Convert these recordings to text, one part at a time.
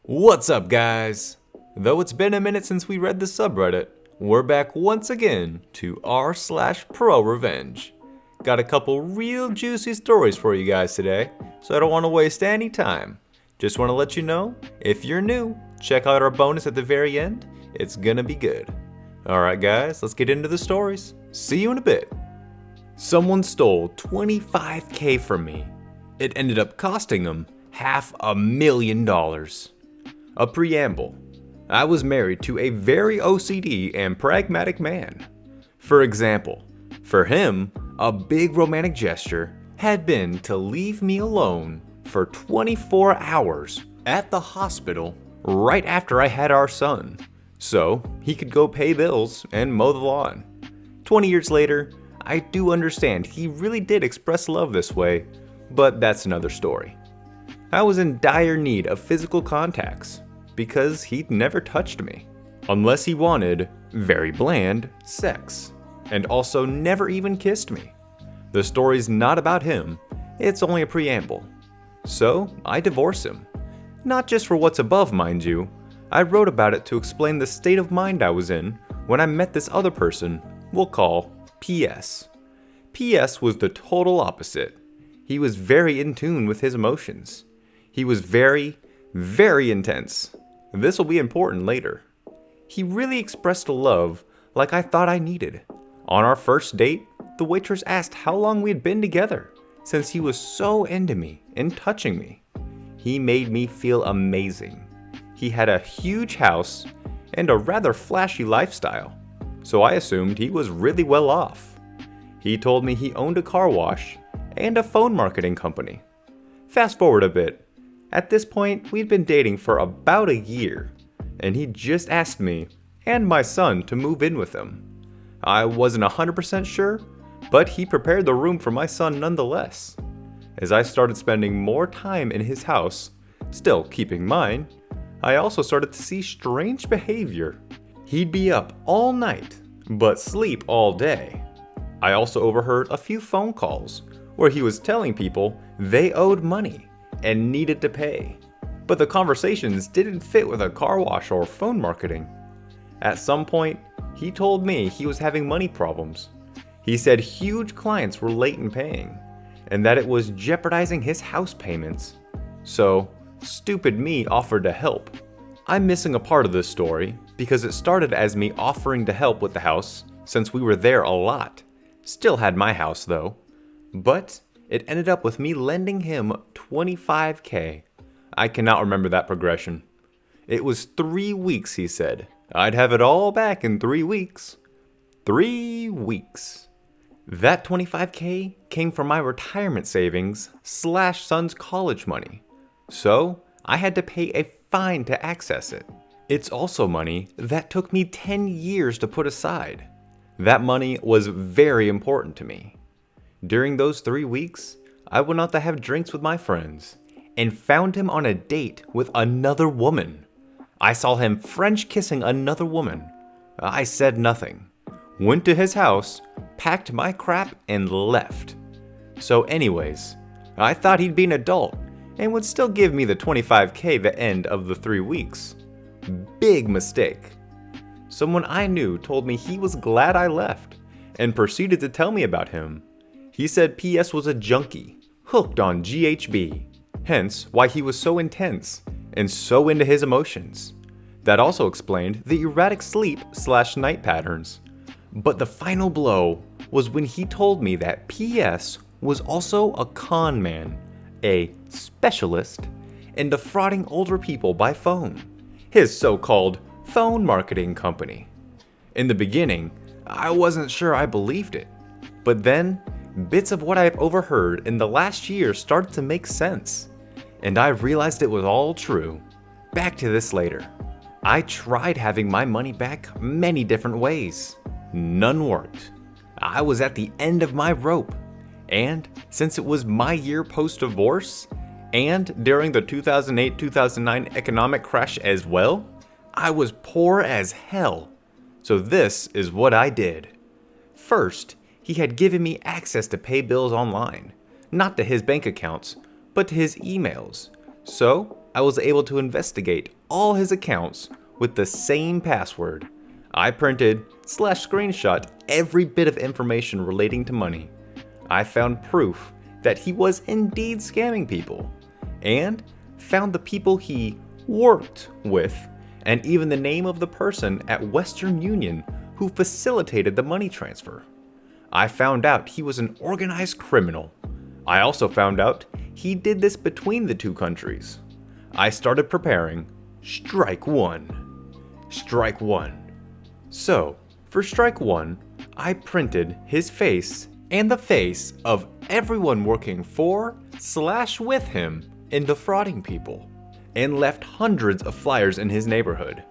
What's up, guys? Though it's been a minute since we read the subreddit, we're back once again to r/pro revenge. Got a couple real juicy stories for you guys today, so I don't want to waste any time. Just want to let you know, if you're new, check out our bonus at the very end. It's gonna be good. Alright guys, let's get into the stories. See you in a bit. Someone stole $25K from me. It ended up costing them $500,000. A preamble. I was married to a very OCD and pragmatic man. For example, for him, a big romantic gesture had been to leave me alone for 24 hours at the hospital right after I had our son, so he could go pay bills and mow the lawn. 20 years later, I do understand he really did express love this way, but that's another story. I was in dire need of physical contacts because he'd never touched me, unless he wanted very bland sex, and also never even kissed me. The story's not about him, it's only a preamble. So I divorced him. Not just for what's above, mind you. I wrote about it to explain the state of mind I was in when I met this other person we'll call PS. PS was the total opposite. He was very in tune with his emotions. He was very, very intense. This will be important later. He really expressed love like I thought I needed. On our first date, the waitress asked how long we had been together, since he was so into me and touching me. He made me feel amazing. He had a huge house and a rather flashy lifestyle, so I assumed he was really well off. He told me he owned a car wash and a phone marketing company. Fast forward a bit. At this point, we'd been dating for about a year, and he just asked me and my son to move in with him. I wasn't 100% sure, but he prepared the room for my son nonetheless. As I started spending more time in his house, still keeping mine, I also started to see strange behavior. He'd be up all night, but sleep all day. I also overheard a few phone calls where he was telling people they owed money and needed to pay, but the conversations didn't fit with a car wash or phone marketing. At some point, he told me he was having money problems. He said huge clients were late in paying, and that it was jeopardizing his house payments. So, stupid me offered to help. I'm missing a part of this story because it started as me offering to help with the house since we were there a lot. Still had my house though. But it ended up with me lending him $25K. I cannot remember that progression. It was 3 weeks, he said. I'd have it all back in 3 weeks. 3 weeks. That $25K came from my retirement savings / son's college money. So I had to pay a fine to access it. It's also money that took me 10 years to put aside. That money was very important to me. During those 3 weeks, I went out to have drinks with my friends and found him on a date with another woman. I saw him French kissing another woman. I said nothing, went to his house, packed my crap, and left. So anyways, I thought he'd be an adult and would still give me the $25K the end of the 3 weeks. Big mistake. Someone I knew told me he was glad I left and proceeded to tell me about him. He said PS was a junkie, hooked on GHB, hence why he was so intense and so into his emotions. That also explained the erratic sleep / night patterns. But the final blow was when he told me that PS was also a con man, a specialist in defrauding older people by phone, his so-called phone marketing company. In the beginning, I wasn't sure I believed it, but then bits of what I've overheard in the last year started to make sense, and I realized it was all true. Back to this later. I tried having my money back many different ways. None worked. I was at the end of my rope, and since it was my year post-divorce, and during the 2008-2009 economic crash as well, I was poor as hell. So this is what I did. First, he had given me access to pay bills online, not to his bank accounts, but to his emails, So I was able to investigate all his accounts with the same password. I printed/screenshot every bit of information relating to money. I found proof that he was indeed scamming people, and found the people he worked with, and even the name of the person at Western Union who facilitated the money transfer. I found out he was an organized criminal. I also found out he did this between the two countries. I started preparing Strike One. Strike One. So, for Strike One, I printed his face and the face of everyone working for/with him in defrauding people, and left hundreds of flyers in his neighborhood.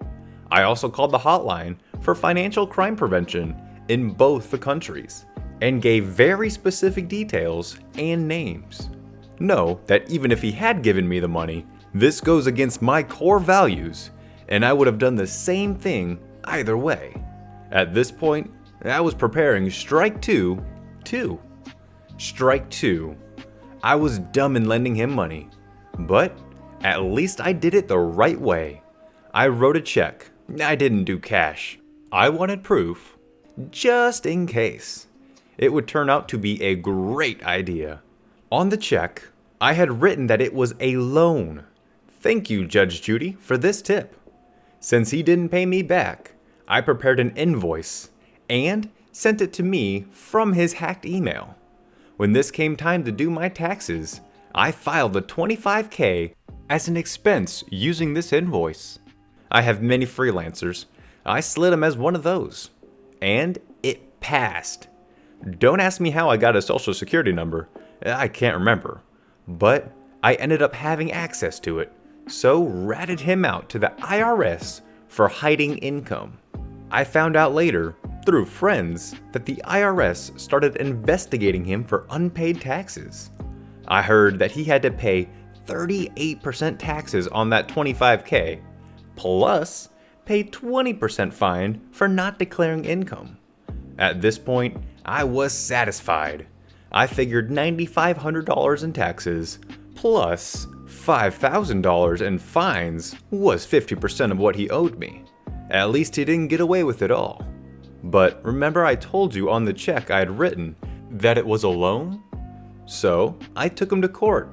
I also called the hotline for financial crime prevention in both the countries, and gave very specific details and names. Know that even if he had given me the money, this goes against my core values, and I would have done the same thing either way. At this point, I was preparing Strike Two. Strike Two. I was dumb in lending him money, but at least I did it the right way. I wrote a check. I didn't do cash. I wanted proof, just in case. It would turn out to be a great idea. On the check, I had written that it was a loan. Thank you, Judge Judy, for this tip. Since he didn't pay me back, I prepared an invoice and sent it to me from his hacked email. When this came time to do my taxes, I filed the $25K as an expense using this invoice. I have many freelancers. I slid him as one of those. And it passed. Don't ask me how I got his social security number. I can't remember. But I ended up having access to it, so ratted him out to the IRS for hiding income. I found out later, through friends, that the IRS started investigating him for unpaid taxes. I heard that he had to pay 38% taxes on that $25K, plus pay 20% fine for not declaring income. At this point, I was satisfied. I figured $9,500 in taxes plus $5,000 in fines was 50% of what he owed me. At least he didn't get away with it all. But remember I told you on the check I had written that it was a loan? So I took him to court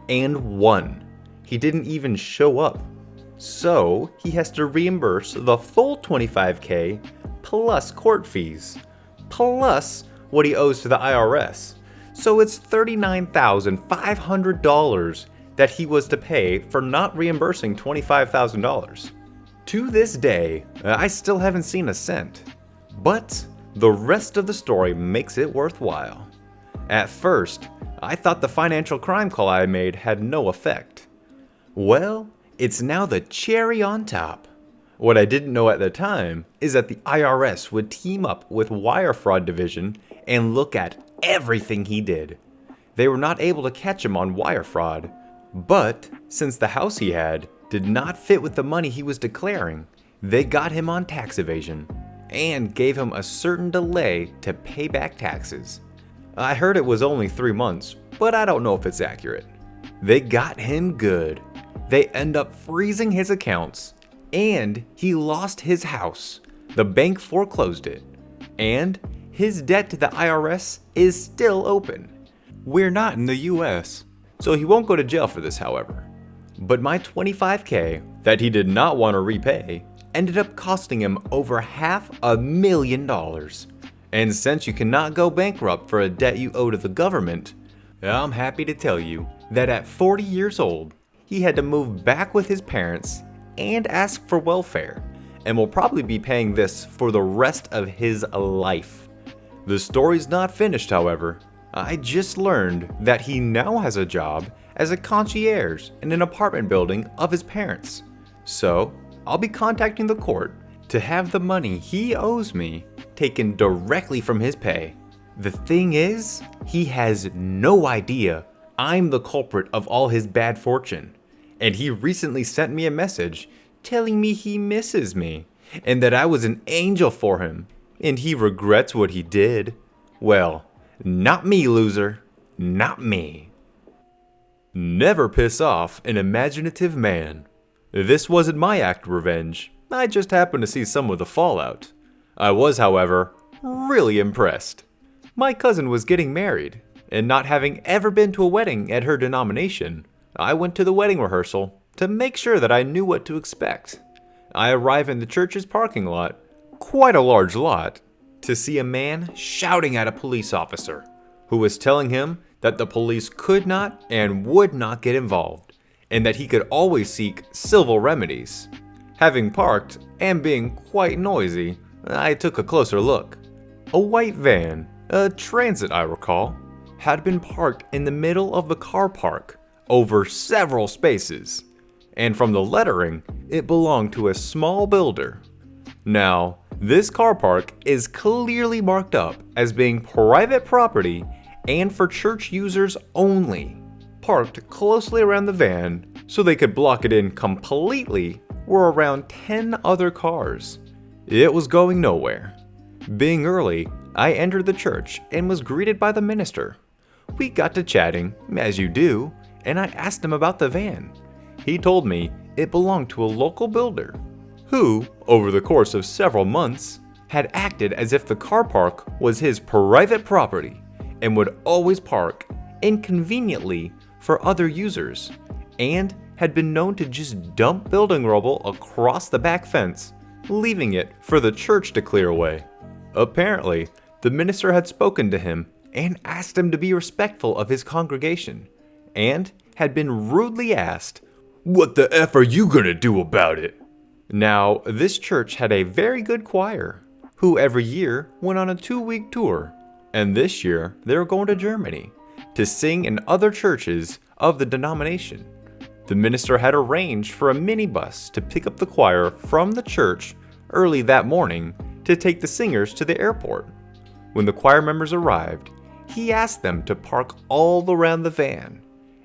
and won. He didn't even show up. So he has to reimburse the full $25K plus court fees, plus what he owes to the IRS. So it's $39,500 that he was to pay for not reimbursing $25,000. To this day, I still haven't seen a cent. But the rest of the story makes it worthwhile. At first, I thought the financial crime call I made had no effect. Well, it's now the cherry on top. What I didn't know at the time is that the IRS would team up with Wire Fraud Division and look at everything he did. They were not able to catch him on wire fraud, but since the house he had did not fit with the money he was declaring, they got him on tax evasion and gave him a certain delay to pay back taxes. I heard it was only 3 months, but I don't know if it's accurate. They got him good. They end up freezing his accounts, and he lost his house. The bank foreclosed it, and his debt to the IRS is still open. We're not in the US, so he won't go to jail for this, however. But my $25K that he did not want to repay ended up costing him over $500,000. And since you cannot go bankrupt for a debt you owe to the government, I'm happy to tell you that at 40 years old, he had to move back with his parents and ask for welfare, and will probably be paying this for the rest of his life. The story's not finished, however. I just learned that he now has a job as a concierge in an apartment building of his parents. So, I'll be contacting the court to have the money he owes me taken directly from his pay. The thing is, he has no idea I'm the culprit of all his bad fortune, and he recently sent me a message telling me he misses me and that I was an angel for him, and he regrets what he did. Well, not me, loser. Not me. Never piss off an imaginative man. This wasn't my act of revenge. I just happened to see some of the fallout. I was, however, really impressed. My cousin was getting married, and not having ever been to a wedding at her denomination, I went to the wedding rehearsal to make sure that I knew what to expect. I arrive in the church's parking lot, quite a large lot, to see a man shouting at a police officer who was telling him that the police could not and would not get involved, and that he could always seek civil remedies. Having parked and being quite noisy, I took a closer look. A white van, a transit I recall, had been parked in the middle of the car park over several spaces, and from the lettering, it belonged to a small builder. Now, this car park is clearly marked up as being private property and for church users only. Parked closely around the van so they could block it in completely were around 10 other cars. It was going nowhere. Being early, I entered the church and was greeted by the minister. We got to chatting, as you do, and I asked him about the van. He told me it belonged to a local builder who, over the course of several months, had acted as if the car park was his private property and would always park inconveniently for other users, and had been known to just dump building rubble across the back fence, leaving it for the church to clear away. Apparently, the minister had spoken to him and asked him to be respectful of his congregation, and had been rudely asked, "What the F are you gonna do about it?" Now, this church had a very good choir, who every year went on a 2-week tour, and this year they were going to Germany to sing in other churches of the denomination. The minister had arranged for a minibus to pick up the choir from the church early that morning to take the singers to the airport. When the choir members arrived, he asked them to park all around the van,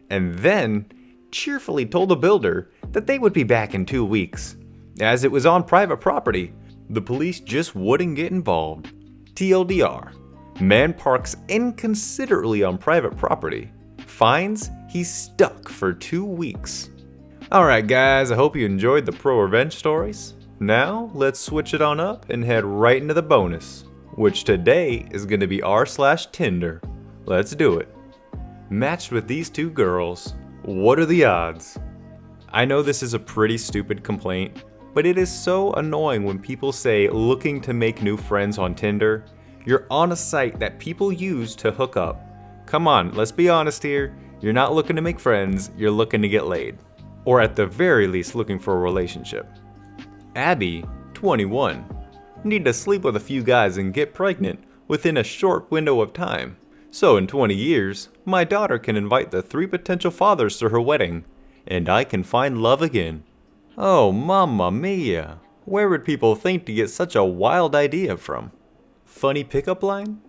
and then cheerfully told the builder that they would be back in 2 weeks. As it was on private property, the police just wouldn't get involved. TLDR, man parks inconsiderately on private property. Fines, he's stuck for 2 weeks. Alright guys, I hope you enjoyed the pro revenge stories. Now, let's switch it on up and head right into the bonus, which today is going to be r/Tinder. Let's do it. Matched with these two girls, what are the odds? I know this is a pretty stupid complaint, but it is so annoying when people say looking to make new friends on Tinder. You're on a site that people use to hook up. Come on, let's be honest here. You're not looking to make friends, you're looking to get laid. Or at the very least looking for a relationship. Abby, 21. Need to sleep with a few guys and get pregnant within a short window of time. So in 20 years, my daughter can invite the 3 potential fathers to her wedding, and I can find love again. Oh, mamma mia. Where would people think to get such a wild idea from? Funny pickup line?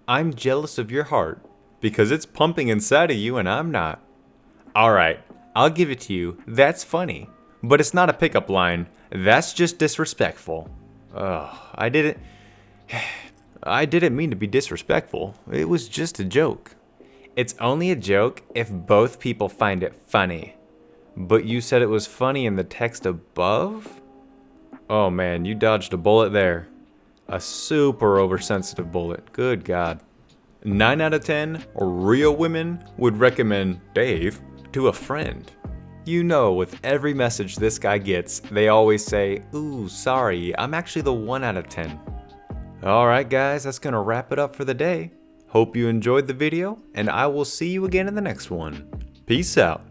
I'm jealous of your heart because it's pumping inside of you and I'm not. Alright, I'll give it to you, that's funny. But it's not a pickup line, that's just disrespectful. I didn't mean to be disrespectful, it was just a joke. It's only a joke if both people find it funny. But you said it was funny in the text above? Oh man, you dodged a bullet there. A super oversensitive bullet, good God. 9 out of 10 real women would recommend Dave to a friend. You know, with every message this guy gets, they always say, "Ooh, sorry, I'm actually the 1 out of 10. Alright guys, that's gonna wrap it up for the day. Hope you enjoyed the video, and I will see you again in the next one. Peace out.